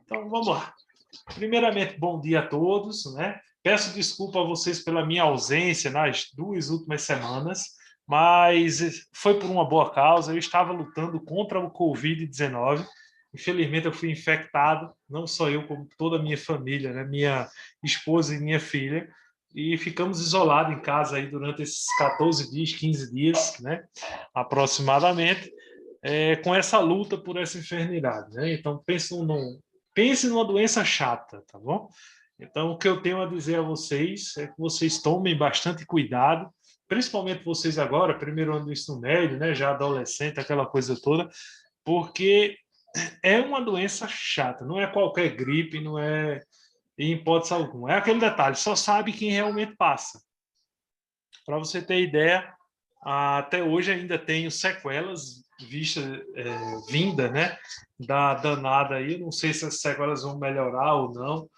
Então, vamos lá. Primeiramente, bom dia a todos, né? Peço desculpa a vocês pela minha ausência nas 2 últimas semanas, mas foi por uma boa causa. Eu estava lutando contra o Covid-19. Infelizmente, eu fui infectado, não só eu, como toda a minha família, né? Minha esposa e minha filha, e ficamos isolados em casa aí durante esses 14 dias, 15 dias, né? Aproximadamente, com essa luta por essa enfermidade, né? Então, pense numa doença chata, tá bom? Então, o que eu tenho a dizer a vocês é que vocês tomem bastante cuidado, principalmente vocês agora, primeiro ano do ensino médio, né, já adolescente, aquela coisa toda, porque é uma doença chata, não é qualquer gripe, não é em hipótese alguma. É aquele detalhe, só sabe quem realmente passa. Para você ter ideia, até hoje ainda tenho sequelas vinda, né, da danada aí. Não sei se as sequelas vão melhorar ou não,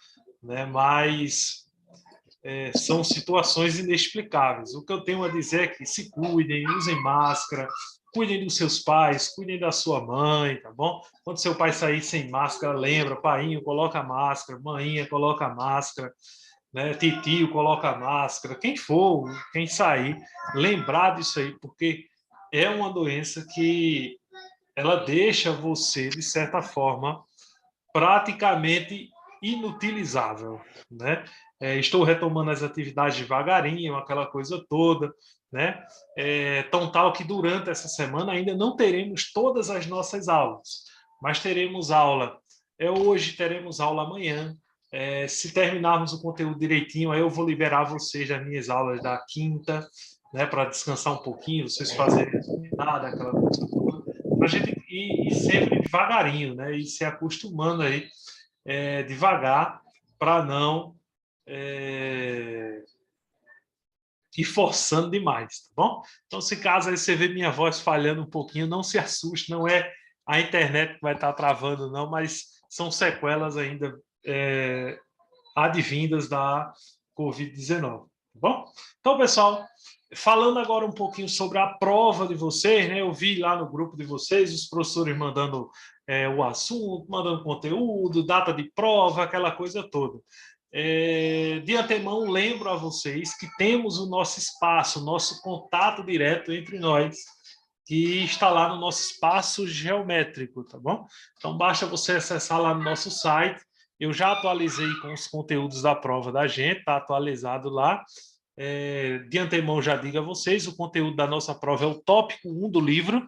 né, mas são situações inexplicáveis. O que eu tenho a dizer é que se cuidem, usem máscara, cuidem dos seus pais, cuidem da sua mãe, tá bom? Quando seu pai sair sem máscara, lembra, painho, coloca máscara, maninha, coloca máscara, né? Titio, coloca máscara, quem for, quem sair, lembrar disso aí, porque é uma doença que ela deixa você, de certa forma, praticamente inutilizável, né? Estou retomando as atividades devagarinho, aquela coisa toda, né? Tão tal que durante essa semana ainda não teremos todas as nossas aulas, mas teremos aula hoje, teremos aula amanhã. Se terminarmos o conteúdo direitinho, aí eu vou liberar vocês das minhas aulas da quinta, né, para descansar um pouquinho, vocês fazerem nada, aquela coisa toda, para a gente ir sempre devagarinho, né, e se acostumando aí devagar, para não ir forçando demais, tá bom? Então, se caso aí você vê minha voz falhando um pouquinho, não se assuste, não é a internet que vai estar travando, não, mas são sequelas ainda advindas da Covid-19, tá bom? Então, pessoal, falando agora um pouquinho sobre a prova de vocês, né? Eu vi lá no grupo de vocês os professores mandando o assunto, mandando conteúdo, data de prova, aquela coisa toda. De antemão, lembro a vocês que temos o nosso espaço, o nosso contato direto entre nós, que está lá no nosso espaço geométrico, tá bom? Então, basta você acessar lá no nosso site. Eu já atualizei com os conteúdos da prova da gente, está atualizado lá. De antemão, já digo a vocês, o conteúdo da nossa prova é o tópico 1 do livro,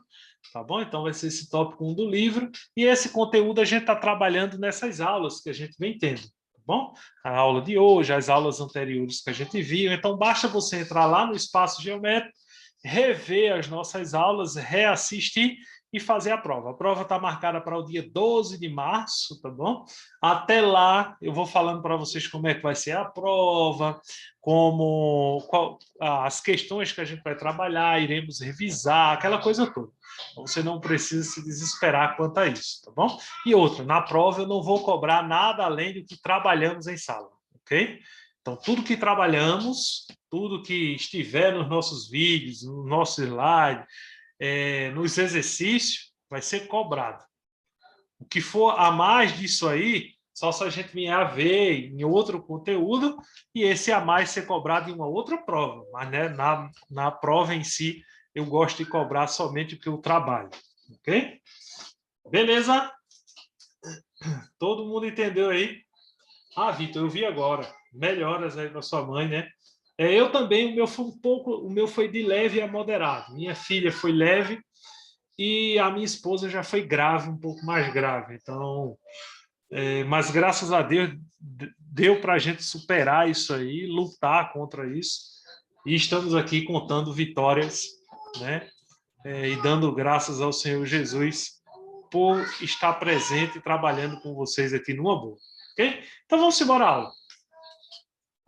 tá bom? Então, vai ser esse tópico 1 do livro, e esse conteúdo a gente está trabalhando nessas aulas que a gente vem tendo, tá bom? A aula de hoje, as aulas anteriores que a gente viu, então basta você entrar lá no espaço geométrico, rever as nossas aulas, reassistir e fazer a prova. A prova está marcada para o dia 12 de março, tá bom? Até lá, eu vou falando para vocês como é que vai ser a prova, as questões que a gente vai trabalhar, iremos revisar, aquela coisa toda. Então, você não precisa se desesperar quanto a isso, tá bom? E outra, na prova eu não vou cobrar nada além do que trabalhamos em sala, ok? Então, tudo que trabalhamos, tudo que estiver nos nossos vídeos, no nosso slide, nos exercícios, vai ser cobrado. O que for a mais disso aí, só se a gente vier a ver em outro conteúdo e esse a mais ser cobrado em uma outra prova. Mas né, na prova em si, eu gosto de cobrar somente o que eu trabalho. Ok? Beleza? Todo mundo entendeu aí? Ah, Vitor, eu vi agora. Melhoras aí para sua mãe, né? Eu também, o meu foi de leve a moderado. Minha filha foi leve e a minha esposa já foi grave, um pouco mais grave. Então, mas graças a Deus deu para a gente superar isso aí, lutar contra isso. E estamos aqui contando vitórias, né? E dando graças ao Senhor Jesus por estar presente e trabalhando com vocês aqui numa boa. Ok? Então vamos embora à aula.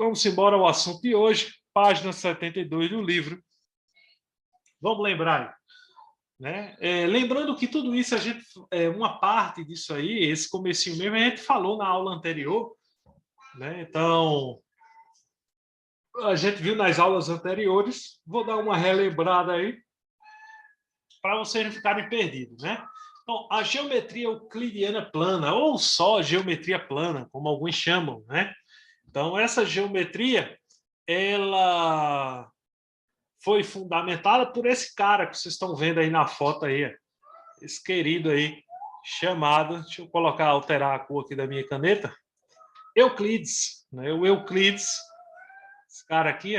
Vamos embora ao assunto de hoje, página 72 do livro. Vamos lembrar, né? Lembrando que tudo isso, uma parte disso aí, esse comecinho mesmo, a gente falou na aula anterior, né? Então, a gente viu nas aulas anteriores, vou dar uma relembrada aí, para vocês não ficarem perdidos, né? Então, a geometria euclidiana plana, ou só geometria plana, como alguns chamam, né? Então, essa geometria, ela foi fundamentada por esse cara que vocês estão vendo aí na foto aí, esse querido aí, chamado, deixa eu colocar, alterar a cor aqui da minha caneta, Euclides, né? O Euclides, esse cara aqui,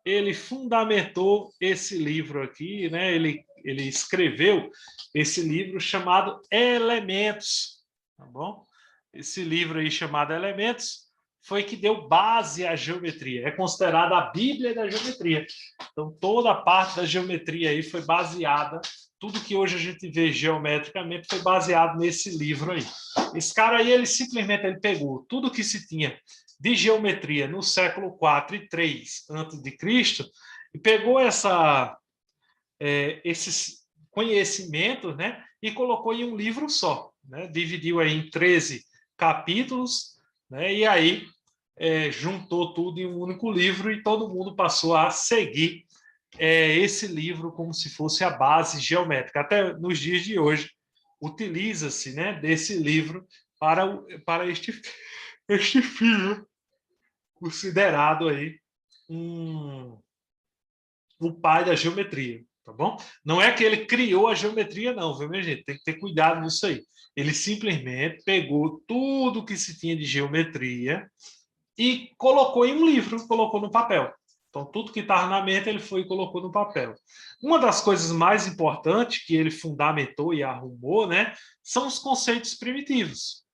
ele fundamentou esse livro aqui, né? Ele escreveu esse livro chamado Elementos, tá bom? Esse livro aí chamado Elementos foi que deu base à geometria. É considerada a Bíblia da geometria. Então, toda a parte da geometria aí foi baseada, tudo que hoje a gente vê geometricamente foi baseado nesse livro aí. Esse cara aí, ele simplesmente pegou tudo que se tinha de geometria no século 4 e 3 a.C. e pegou esses conhecimentos, né, e colocou em um livro só, né, dividiu aí em 13 capítulos, né, e aí juntou tudo em um único livro e todo mundo passou a seguir esse livro como se fosse a base geométrica. Até nos dias de hoje, utiliza-se, né, desse livro para este filho, considerado aí o pai da geometria, tá bom? Não é que ele criou a geometria, não, viu, minha gente? Tem que ter cuidado nisso aí. Ele simplesmente pegou tudo que se tinha de geometria e colocou em um livro, colocou no papel. Então, tudo que estava na mente, ele foi e colocou no papel. Uma das coisas mais importantes que ele fundamentou e arrumou, né, são os conceitos primitivos.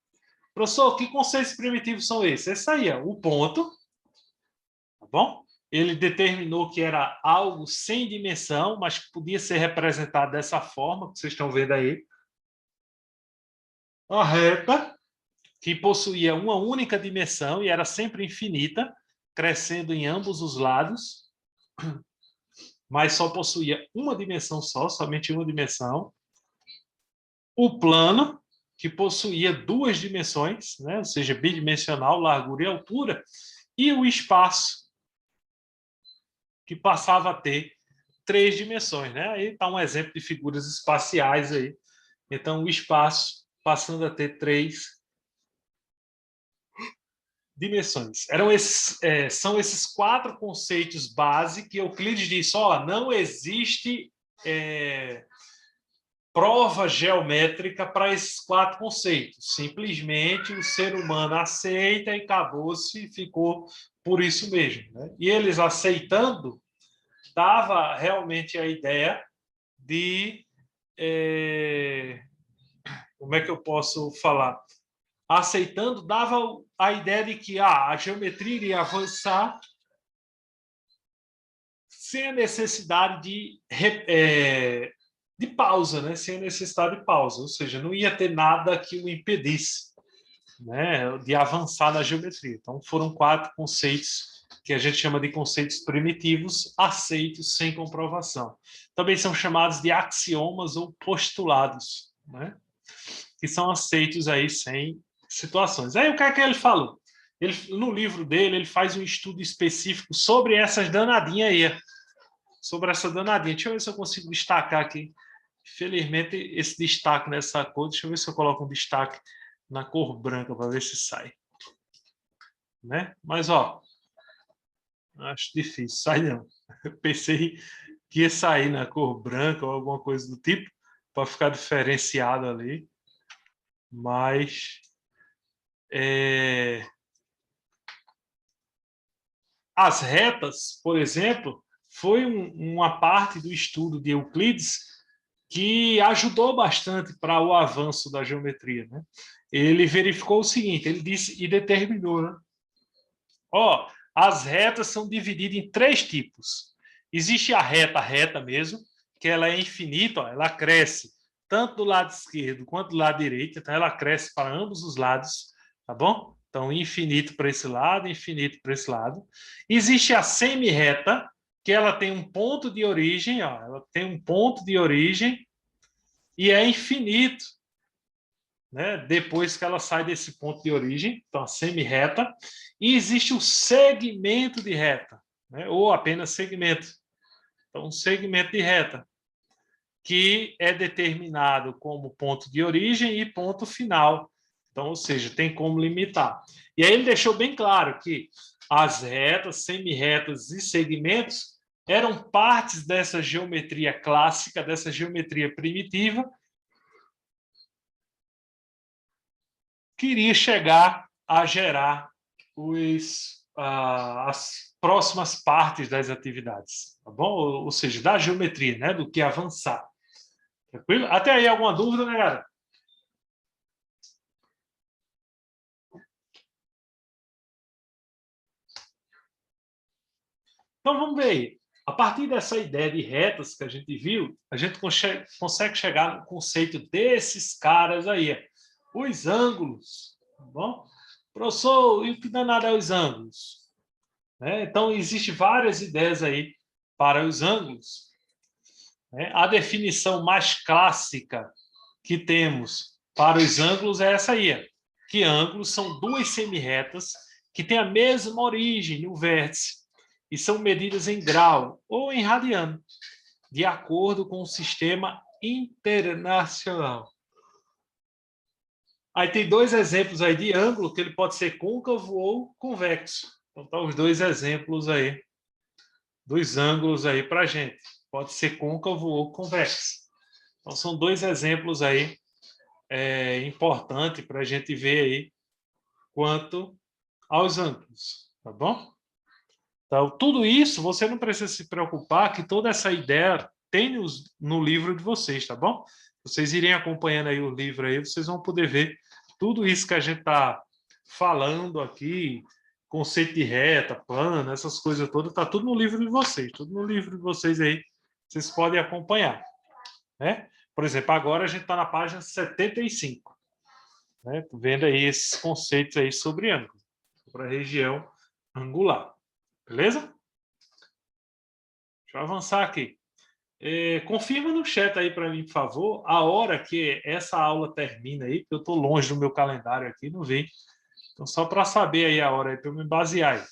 Professor, que conceitos primitivos são esses? Esse aí, o ponto, tá bom? Ele determinou que era algo sem dimensão, mas que podia ser representado dessa forma, que vocês estão vendo aí. A reta, que possuía uma única dimensão e era sempre infinita, crescendo em ambos os lados, mas só possuía uma dimensão só, somente uma dimensão. O plano, que possuía duas dimensões, né? Ou seja, bidimensional, largura e altura, e o espaço, que passava a ter três dimensões, né? Aí está um exemplo de figuras espaciais aí. Então, o espaço passando a ter três dimensões. São esses quatro conceitos base que Euclides disse, não existe prova geométrica para esses quatro conceitos. Simplesmente o ser humano aceita e acabou-se, ficou por isso mesmo, né? E eles aceitando, dava realmente a ideia de... como é que eu posso falar? Aceitando, dava a ideia de que a geometria iria avançar sem a necessidade de pausa, né? Sem a necessidade de pausa, ou seja, não ia ter nada que o impedisse, né, de avançar na geometria. Então, foram quatro conceitos que a gente chama de conceitos primitivos, aceitos sem comprovação. Também são chamados de axiomas ou postulados, né, que são aceitos aí sem situações. Aí o que é que ele falou? No livro dele, ele faz um estudo específico sobre essas danadinhas aí, sobre essa danadinha. Deixa eu ver se eu consigo destacar aqui. Infelizmente, esse destaque nessa cor, deixa eu ver se eu coloco um destaque na cor branca para ver se sai. Né? Mas, acho difícil, sai não. Eu pensei que ia sair na cor branca ou alguma coisa do tipo, para ficar diferenciado ali. Mas... as retas, por exemplo, foi uma parte do estudo de Euclides que ajudou bastante para o avanço da geometria, né? Ele verificou o seguinte, ele disse e determinou, né? As retas são divididas em três tipos. Existe a reta mesmo, que ela é infinita, ela cresce tanto do lado esquerdo quanto do lado direito, então ela cresce para ambos os lados, tá bom? Então, infinito para esse lado, infinito para esse lado. Existe a semi-reta, que ela tem um ponto de origem, ela tem um ponto de origem e é infinito, né? Depois que ela sai desse ponto de origem, então a semi-reta. E existe o segmento de reta, né? Ou apenas segmento. Então, um segmento de reta, que é determinado como ponto de origem e ponto final. Então, ou seja, tem como limitar. E aí ele deixou bem claro que as retas, semi-retas e segmentos eram partes dessa geometria clássica, dessa geometria primitiva, que iria chegar a gerar as próximas partes das atividades, tá bom? Ou seja, da geometria, né? Do que avançar. Tranquilo? Até aí, alguma dúvida, né, galera? Então, vamos ver aí. A partir dessa ideia de retas que a gente viu, a gente consegue chegar no conceito desses caras aí. Os ângulos. Tá bom? Professor, e o que danado é os ângulos? Então, existem várias ideias aí para os ângulos. A definição mais clássica que temos para os ângulos é essa aí, que ângulos são duas semirretas que têm a mesma origem no vértice e são medidas em grau ou em radiano, de acordo com o sistema internacional. Aí tem dois exemplos aí de ângulo, que ele pode ser côncavo ou convexo. Então, tá os dois exemplos aí, dos ângulos aí para a gente. Pode ser côncavo ou convexo. Então, são dois exemplos aí importantes para a gente ver aí quanto aos ângulos, tá bom? Então, tudo isso, você não precisa se preocupar que toda essa ideia tem no livro de vocês, tá bom? Vocês irem acompanhando aí o livro aí, vocês vão poder ver tudo isso que a gente está falando aqui, conceito de reta, plano, essas coisas todas, está tudo no livro de vocês, tudo no livro de vocês aí, vocês podem acompanhar, né? Por exemplo, agora a gente está na página 75, né? Vendo aí esses conceitos aí sobre ângulo, sobre a região angular. Beleza? Deixa eu avançar aqui. Confirma no chat aí para mim, por favor, a hora que essa aula termina aí, porque eu estou longe do meu calendário aqui, não vi. Então, só para saber aí a hora aí, para eu me basear aí.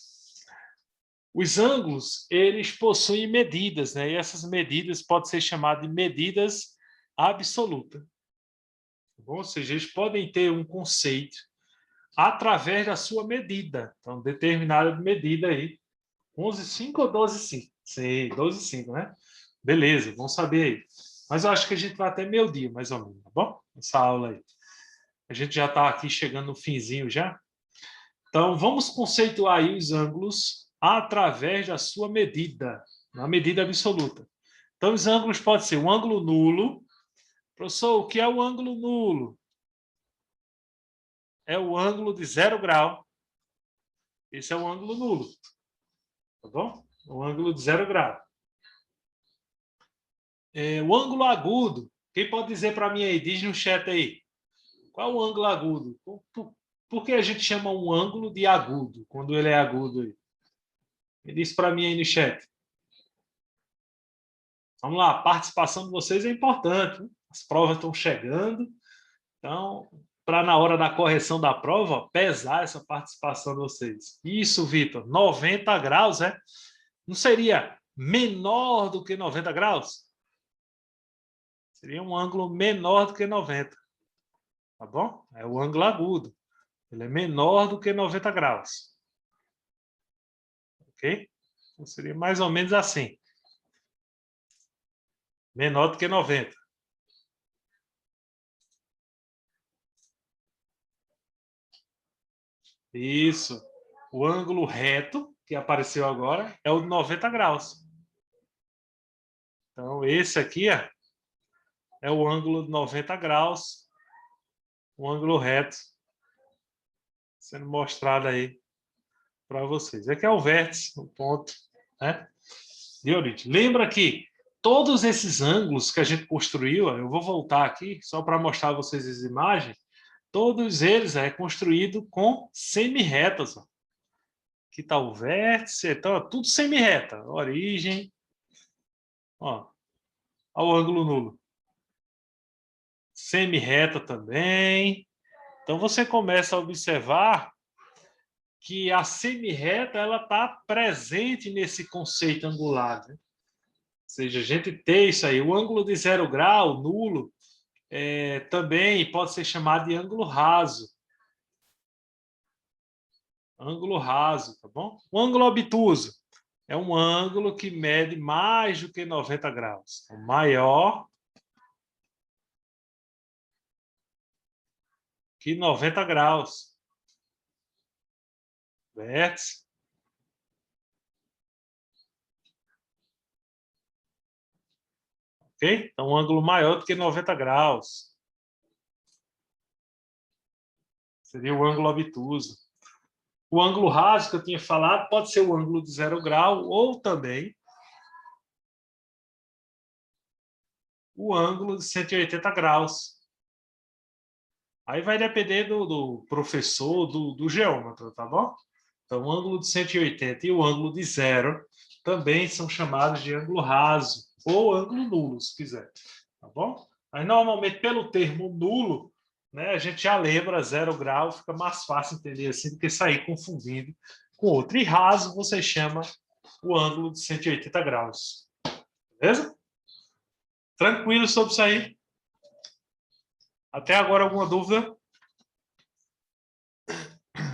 Os ângulos, eles possuem medidas, né? E essas medidas podem ser chamadas de medidas absolutas. Tá bom? Ou seja, eles podem ter um conceito através da sua medida. Então, determinada medida aí. 11,5 ou 12,5? Sei, 12,5, né? Beleza, vamos saber aí. Mas eu acho que a gente vai até meio-dia, mais ou menos, tá bom? Essa aula aí. A gente já está aqui chegando no finzinho já. Então, vamos conceituar aí os ângulos através da sua medida, na medida absoluta. Então, os ângulos podem ser um ângulo nulo. Professor, o que é o ângulo nulo? É o ângulo de 0 grau. Esse é o ângulo nulo. Tá bom? O ângulo de 0 grau. O ângulo agudo. Quem pode dizer para mim aí? Diz no chat aí. Qual é o ângulo agudo? Por que a gente chama um ângulo de agudo, quando ele é agudo aí? Me diz para mim aí no chat. Vamos lá, a participação de vocês é importante. Né? As provas estão chegando. Então, para na hora da correção da prova, pesar essa participação de vocês. Isso, Vitor. 90 graus, é? Não seria menor do que 90 graus? Seria um ângulo menor do que 90. Tá bom? É o ângulo agudo. Ele é menor do que 90 graus. Ok? Então, seria mais ou menos assim. Menor do que 90. Isso. O ângulo reto, que apareceu agora, é o de 90 graus. Então, esse aqui é o ângulo de 90 graus, o ângulo reto, sendo mostrado aí para vocês. Aqui é o vértice, o ponto, né, de origem. Lembra que todos esses ângulos que a gente construiu, eu vou voltar aqui só para mostrar a vocês as imagens, todos eles é construído com semi-retas. Aqui está o vértice, então tudo semi-reta, origem, ó o ângulo nulo. Semi-reta também. Então você começa a observar que a semi-reta ela está presente nesse conceito angular. Né? seja, a gente tem isso aí. O ângulo de 0 grau, nulo, também pode ser chamado de ângulo raso. Ângulo raso, tá bom? O ângulo obtuso é um ângulo que mede mais do que 90 graus. Então, maior que 90 graus. Vértice. Ok? Então, um ângulo maior do que 90 graus. Seria o ângulo obtuso. O ângulo raso que eu tinha falado pode ser o ângulo de 0 grau ou também o ângulo de 180 graus. Aí vai depender do professor, do geômetra, tá bom? Então, o ângulo de 180 e o ângulo de 0 também são chamados de ângulo raso ou ângulo nulo, se quiser. Tá bom? Aí, normalmente, pelo termo nulo, né, a gente já lembra 0 grau, fica mais fácil entender assim do que sair confundindo com outro. E raso você chama o ângulo de 180 graus. Beleza? Tranquilo sobre isso aí? Até agora, alguma dúvida?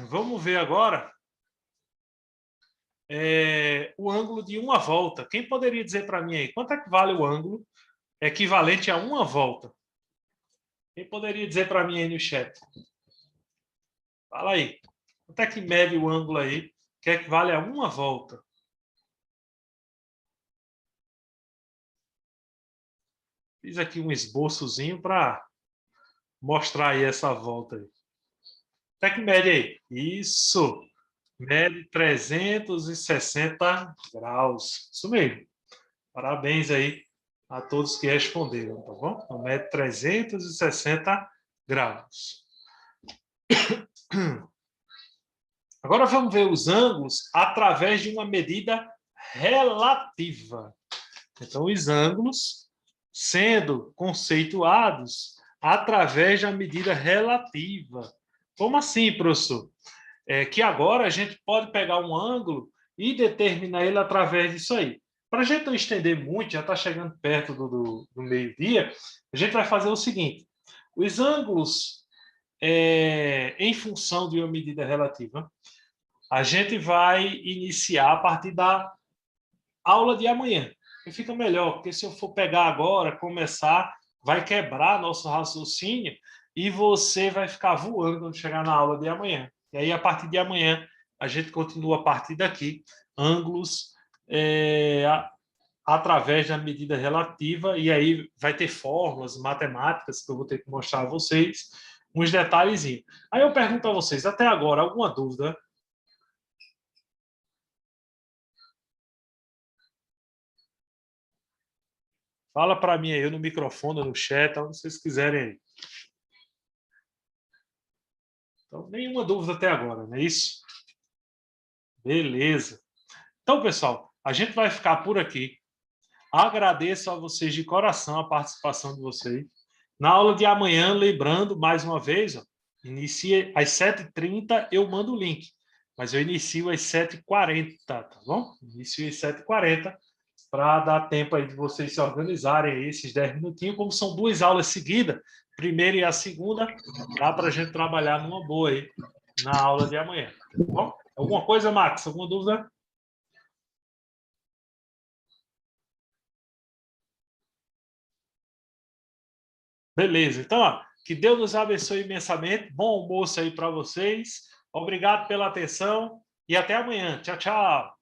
Vamos ver agora o ângulo de uma volta. Quem poderia dizer para mim aí, quanto é que vale o ângulo equivalente a uma volta? Quem poderia dizer para mim aí no chat? Fala aí. Quanto é que mede o ângulo aí que equivale a uma volta? Fiz aqui um esboçozinho para mostrar aí essa volta aí. Quanto é que mede aí? Isso! Mede 360 graus. Isso mesmo. Parabéns aí a todos que responderam, tá bom? Então, mede 360 graus. Agora vamos ver os ângulos através de uma medida relativa. Então, os ângulos sendo conceituados através da medida relativa. Como assim, professor? Que agora a gente pode pegar um ângulo e determinar ele através disso aí. Para a gente não estender muito, já está chegando perto do meio-dia, a gente vai fazer o seguinte: os ângulos em função de uma medida relativa, a gente vai iniciar a partir da aula de amanhã. E fica melhor, porque se eu for pegar agora, começar, vai quebrar nosso raciocínio e você vai ficar voando quando chegar na aula de amanhã. E aí, a partir de amanhã, a gente continua a partir daqui, ângulos através da medida relativa, e aí vai ter fórmulas matemáticas que eu vou ter que mostrar a vocês, uns detalhezinhos. Aí eu pergunto a vocês, até agora, alguma dúvida? Fala para mim aí no microfone, no chat, onde vocês quiserem aí. Então, nenhuma dúvida até agora, não é isso? Beleza. Então, pessoal, a gente vai ficar por aqui. Agradeço a vocês de coração a participação de vocês. Na aula de amanhã, lembrando, mais uma vez, ó, inicia às 7h30, eu mando o link. Mas eu inicio às 7h40, tá bom? Inicio às 7h40 para dar tempo aí de vocês se organizarem aí, esses 10 minutinhos. Como são duas aulas seguidas, primeira e a segunda, dá para a gente trabalhar numa boa aí na aula de amanhã. Tá bom? Alguma coisa, Max? Alguma dúvida? Beleza. Então, ó, que Deus nos abençoe imensamente. Bom almoço aí para vocês. Obrigado pela atenção e até amanhã. Tchau, tchau.